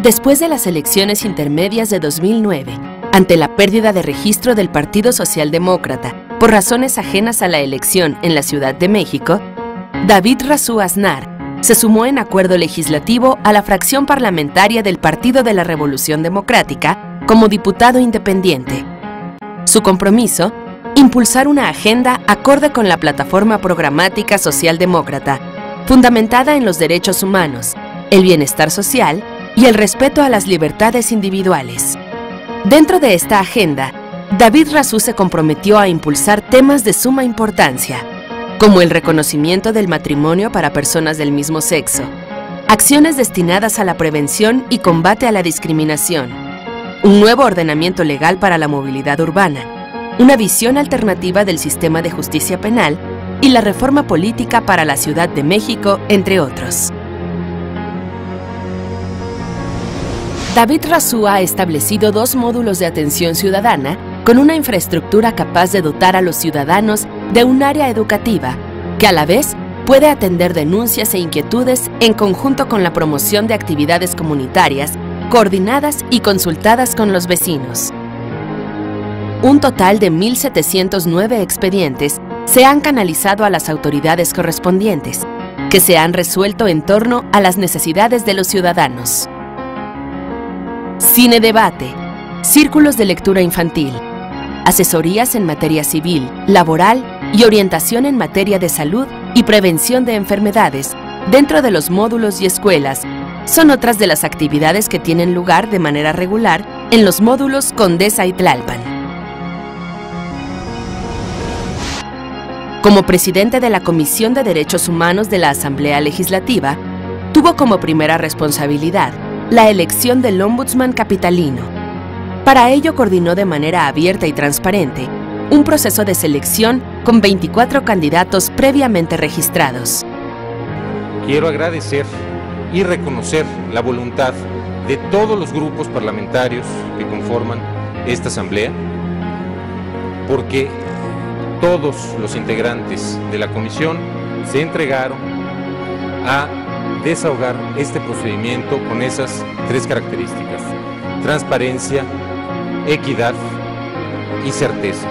Después de las elecciones intermedias de 2009, ante la pérdida de registro del Partido Socialdemócrata por razones ajenas a la elección en la Ciudad de México, David Razú Aznar se sumó en acuerdo legislativo a la fracción parlamentaria del Partido de la Revolución Democrática como diputado independiente. Su compromiso: impulsar una agenda acorde con la plataforma programática socialdemócrata, fundamentada en los derechos humanos, el bienestar social y el respeto a las libertades individuales. Dentro de esta agenda, David Razú se comprometió a impulsar temas de suma importancia, como el reconocimiento del matrimonio para personas del mismo sexo, acciones destinadas a la prevención y combate a la discriminación, un nuevo ordenamiento legal para la movilidad urbana, una visión alternativa del sistema de justicia penal y la reforma política para la Ciudad de México, entre otros. David Razú ha establecido 2 módulos de atención ciudadana con una infraestructura capaz de dotar a los ciudadanos de un área educativa que a la vez puede atender denuncias e inquietudes en conjunto con la promoción de actividades comunitarias coordinadas y consultadas con los vecinos. Un total de 1.709 expedientes se han canalizado a las autoridades correspondientes, que se han resuelto en torno a las necesidades de los ciudadanos. Cine debate, círculos de lectura infantil, asesorías en materia civil, laboral y orientación en materia de salud y prevención de enfermedades dentro de los módulos y escuelas son otras de las actividades que tienen lugar de manera regular en los módulos Condesa y Tlalpan. Como presidente de la Comisión de Derechos Humanos de la Asamblea Legislativa, tuvo como primera responsabilidad la elección del Ombudsman capitalino. Para ello coordinó de manera abierta y transparente un proceso de selección con 24 candidatos previamente registrados. Quiero agradecer y reconocer la voluntad de todos los grupos parlamentarios que conforman esta asamblea, porque todos los integrantes de la comisión se entregaron a desahogar este procedimiento con esas 3 características: transparencia, equidad y certeza.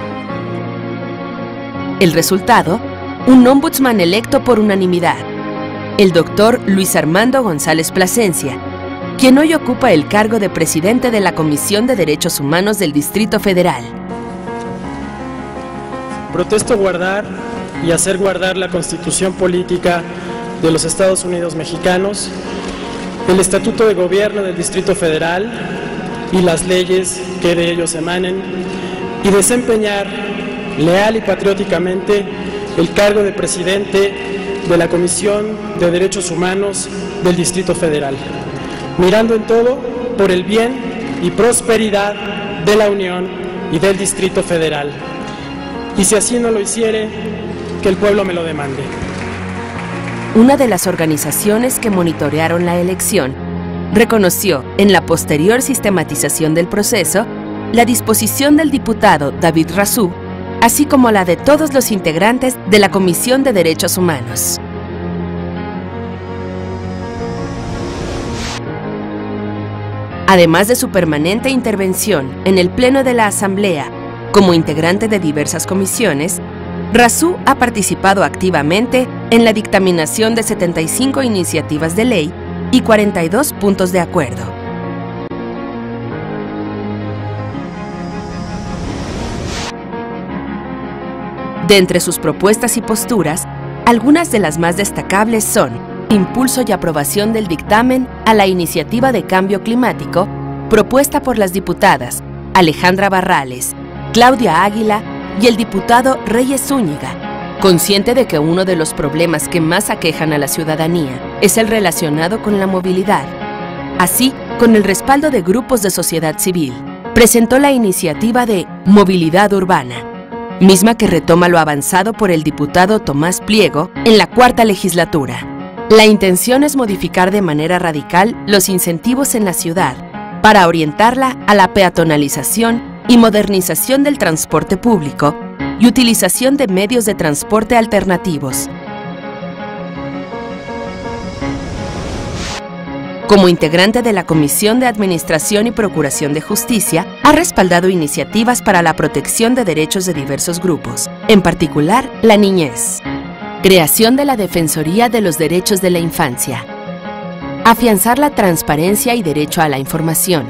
El resultado: un ombudsman electo por unanimidad, el doctor Luis Armando González Plasencia, quien hoy ocupa el cargo de presidente de la Comisión de Derechos Humanos del Distrito Federal. Protesto guardar y hacer guardar la Constitución Política de los Estados Unidos Mexicanos, el Estatuto de Gobierno del Distrito Federal y las leyes que de ellos emanen, y desempeñar leal y patrióticamente el cargo de presidente de la Comisión de Derechos Humanos del Distrito Federal, mirando en todo por el bien y prosperidad de la Unión y del Distrito Federal. Y si así no lo hiciere, que el pueblo me lo demande. Una de las organizaciones que monitorearon la elección reconoció, en la posterior sistematización del proceso, la disposición del diputado David Razú, así como la de todos los integrantes de la Comisión de Derechos Humanos. Además de su permanente intervención en el Pleno de la Asamblea como integrante de diversas comisiones, Razú ha participado activamente en la dictaminación de 75 iniciativas de ley y 42 puntos de acuerdo. De entre sus propuestas y posturas, algunas de las más destacables son: impulso y aprobación del dictamen a la iniciativa de cambio climático propuesta por las diputadas Alejandra Barrales, Claudia Águila y el diputado Reyes Zúñiga, consciente de que uno de los problemas que más aquejan a la ciudadanía es el relacionado con la movilidad. Así, con el respaldo de grupos de sociedad civil, presentó la iniciativa de Movilidad Urbana, misma que retoma lo avanzado por el diputado Tomás Pliego en la 4ª legislatura. La intención es modificar de manera radical los incentivos en la ciudad para orientarla a la peatonalización y modernización del transporte público y utilización de medios de transporte alternativos. Como integrante de la Comisión de Administración y Procuración de Justicia, ha respaldado iniciativas para la protección de derechos de diversos grupos, en particular la niñez. Creación de la Defensoría de los Derechos de la Infancia. Afianzar la transparencia y derecho a la información.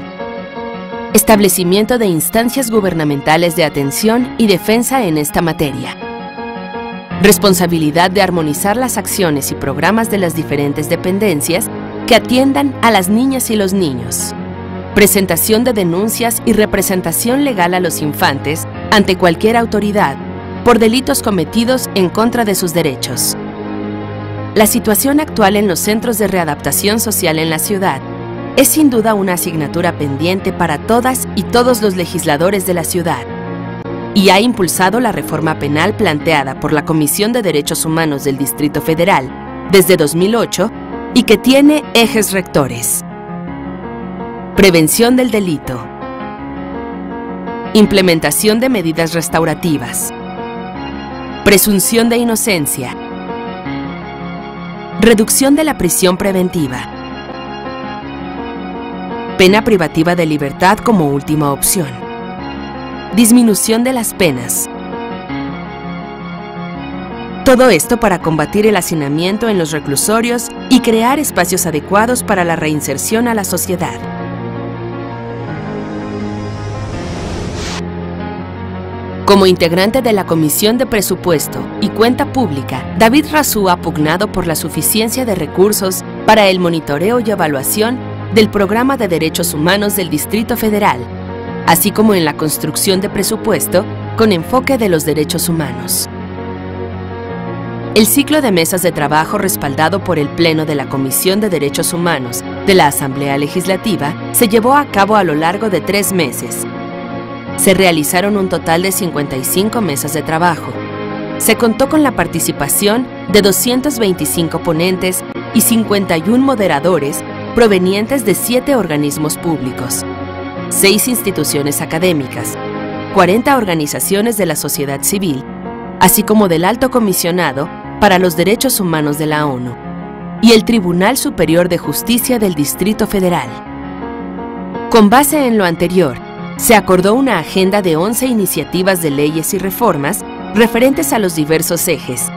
Establecimiento de instancias gubernamentales de atención y defensa en esta materia. Responsabilidad de armonizar las acciones y programas de las diferentes dependencias que atiendan a las niñas y los niños. Presentación de denuncias y representación legal a los infantes ante cualquier autoridad por delitos cometidos en contra de sus derechos. La situación actual en los centros de readaptación social en la ciudad es sin duda una asignatura pendiente para todas y todos los legisladores de la ciudad, y ha impulsado la reforma penal planteada por la Comisión de Derechos Humanos del Distrito Federal desde 2008 y que tiene ejes rectores. Prevención del delito. Implementación de medidas restaurativas. Presunción de inocencia. Reducción de la prisión preventiva. Pena privativa de libertad como última opción. Disminución de las penas. Todo esto para combatir el hacinamiento en los reclusorios y crear espacios adecuados para la reinserción a la sociedad. Como integrante de la Comisión de Presupuesto y Cuenta Pública, David Razú ha pugnado por la suficiencia de recursos para el monitoreo y evaluación del Programa de Derechos Humanos del Distrito Federal, así como en la construcción de presupuesto con enfoque de los derechos humanos. El ciclo de mesas de trabajo respaldado por el Pleno de la Comisión de Derechos Humanos de la Asamblea Legislativa se llevó a cabo a lo largo de 3 meses. Se realizaron un total de 55 mesas de trabajo. Se contó con la participación de 225 ponentes y 51 moderadores provenientes de 7 organismos públicos, 6 instituciones académicas, 40 organizaciones de la sociedad civil, así como del Alto Comisionado para los Derechos Humanos de la ONU y el Tribunal Superior de Justicia del Distrito Federal. Con base en lo anterior, se acordó una agenda de 11 iniciativas de leyes y reformas referentes a los diversos ejes.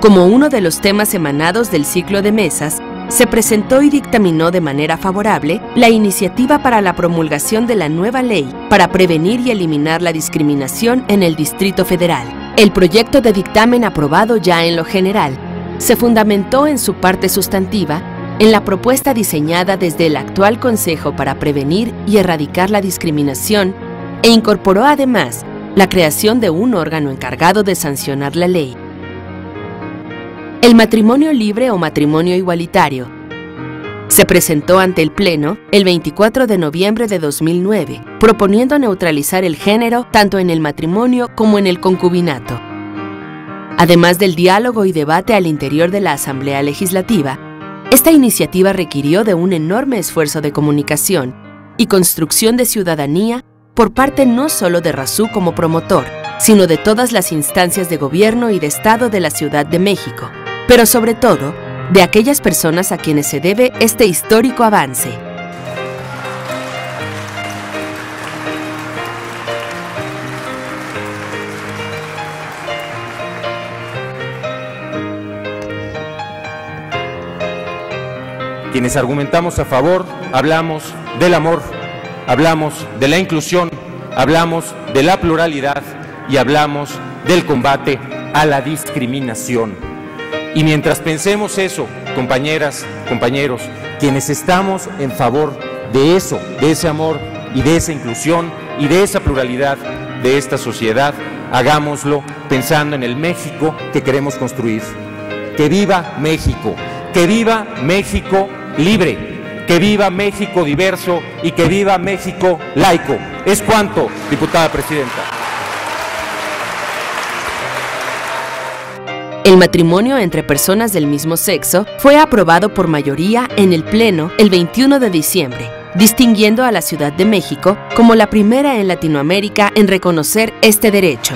Como uno de los temas emanados del ciclo de mesas, se presentó y dictaminó de manera favorable la iniciativa para la promulgación de la nueva ley para prevenir y eliminar la discriminación en el Distrito Federal. El proyecto de dictamen aprobado ya en lo general se fundamentó en su parte sustantiva en la propuesta diseñada desde el actual Consejo para Prevenir y Erradicar la Discriminación e incorporó además la creación de un órgano encargado de sancionar la ley. El matrimonio libre o matrimonio igualitario se presentó ante el Pleno el 24 de noviembre de 2009, proponiendo neutralizar el género tanto en el matrimonio como en el concubinato. Además del diálogo y debate al interior de la Asamblea Legislativa, esta iniciativa requirió de un enorme esfuerzo de comunicación y construcción de ciudadanía por parte no solo de Razú como promotor, sino de todas las instancias de gobierno y de Estado de la Ciudad de México, pero sobre todo, de aquellas personas a quienes se debe este histórico avance. Quienes argumentamos a favor, hablamos del amor, hablamos de la inclusión, hablamos de la pluralidad y hablamos del combate a la discriminación. Y mientras pensemos eso, compañeras, compañeros, quienes estamos en favor de eso, de ese amor y de esa inclusión y de esa pluralidad de esta sociedad, hagámoslo pensando en el México que queremos construir. ¡Que viva México! ¡Que viva México libre! ¡Que viva México diverso! ¡Y que viva México laico! Es cuanto, diputada presidenta. El matrimonio entre personas del mismo sexo fue aprobado por mayoría en el Pleno el 21 de diciembre, distinguiendo a la Ciudad de México como la primera en Latinoamérica en reconocer este derecho.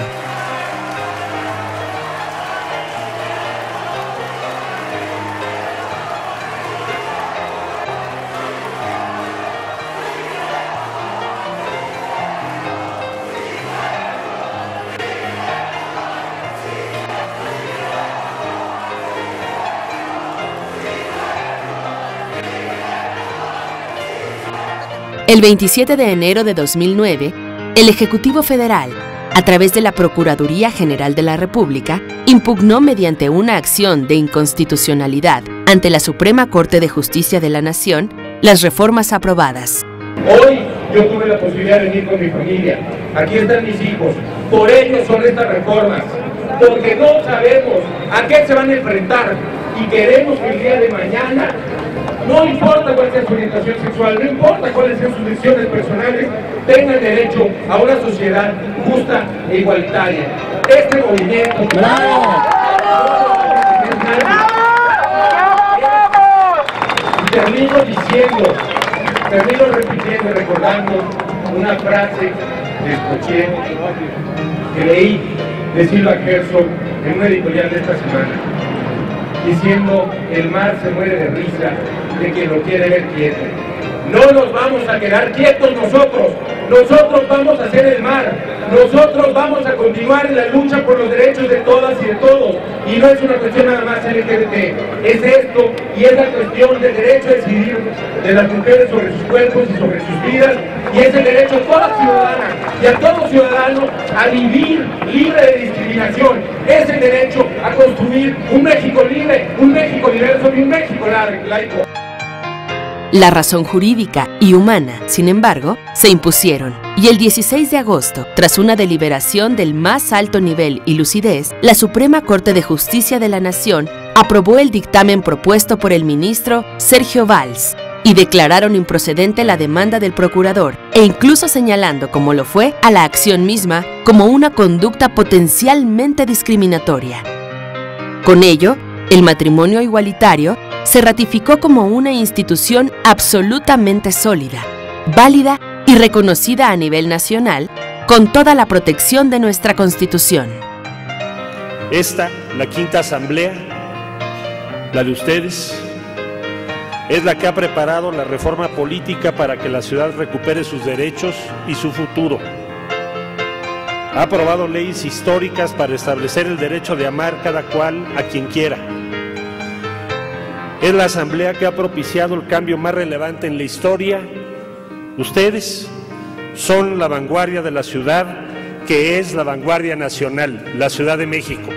El 27 de enero de 2009, el Ejecutivo Federal, a través de la Procuraduría General de la República, impugnó mediante una acción de inconstitucionalidad ante la Suprema Corte de Justicia de la Nación las reformas aprobadas. Hoy yo tuve la posibilidad de venir con mi familia. Aquí están mis hijos. Por ellos son estas reformas. Porque no sabemos a qué se van a enfrentar. Y queremos que el día de mañana, no importa cuál sea su orientación sexual, no importa cuáles sean sus decisiones personales, tengan derecho a una sociedad justa e igualitaria. Este movimiento... ¡Bravo! Termino repitiendo y recordando una frase que escuché, que leí de Silva Herzog en una editorial de esta semana, diciendo: el mar se muere de risa de quien lo quiere ver quieto. No nos vamos a quedar quietos nosotros vamos a ser el mar, nosotros vamos a continuar en la lucha por los derechos de todas y de todos, y no es una cuestión nada más LGBT, es esto, y es la cuestión del derecho a decidir de las mujeres sobre sus cuerpos y sobre sus vidas, y es el derecho a toda ciudadana y a todo ciudadano a vivir libre de discriminación, es el derecho a construir un México libre, un México diverso y un México laico. La razón jurídica y humana, sin embargo, se impusieron, y el 16 de agosto, tras una deliberación del más alto nivel y lucidez, la Suprema Corte de Justicia de la Nación aprobó el dictamen propuesto por el ministro Sergio Valls y declararon improcedente la demanda del procurador, e incluso señalando, como lo fue, a la acción misma como una conducta potencialmente discriminatoria. Con ello, el matrimonio igualitario se ratificó como una institución absolutamente sólida, válida y reconocida a nivel nacional, con toda la protección de nuestra Constitución. Esta, la quinta asamblea, la de ustedes, es la que ha preparado la reforma política para que la ciudad recupere sus derechos y su futuro. Ha aprobado leyes históricas para establecer el derecho de amar cada cual a quien quiera. Es la asamblea que ha propiciado el cambio más relevante en la historia. Ustedes son la vanguardia de la ciudad, que es la vanguardia nacional, la Ciudad de México.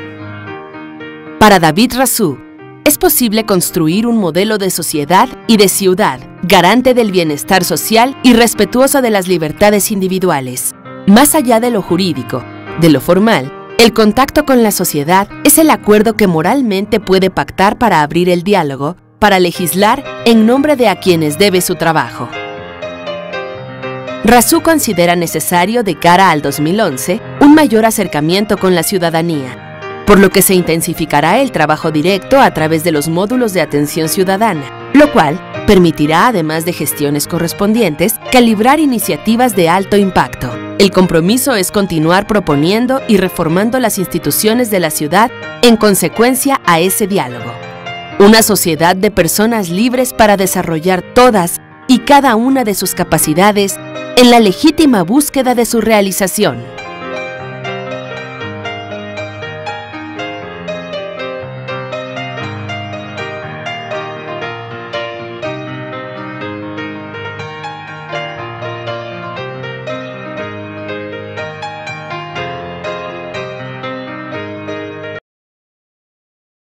Para David Razú, es posible construir un modelo de sociedad y de ciudad garante del bienestar social y respetuoso de las libertades individuales. Más allá de lo jurídico, de lo formal, el contacto con la sociedad es el acuerdo que moralmente puede pactar para abrir el diálogo, para legislar en nombre de a quienes debe su trabajo. Razú considera necesario, de cara al 2011, un mayor acercamiento con la ciudadanía, por lo que se intensificará el trabajo directo a través de los módulos de atención ciudadana, lo cual permitirá, además de gestiones correspondientes, calibrar iniciativas de alto impacto. El compromiso es continuar proponiendo y reformando las instituciones de la ciudad en consecuencia a ese diálogo. Una sociedad de personas libres para desarrollar todas y cada una de sus capacidades en la legítima búsqueda de su realización.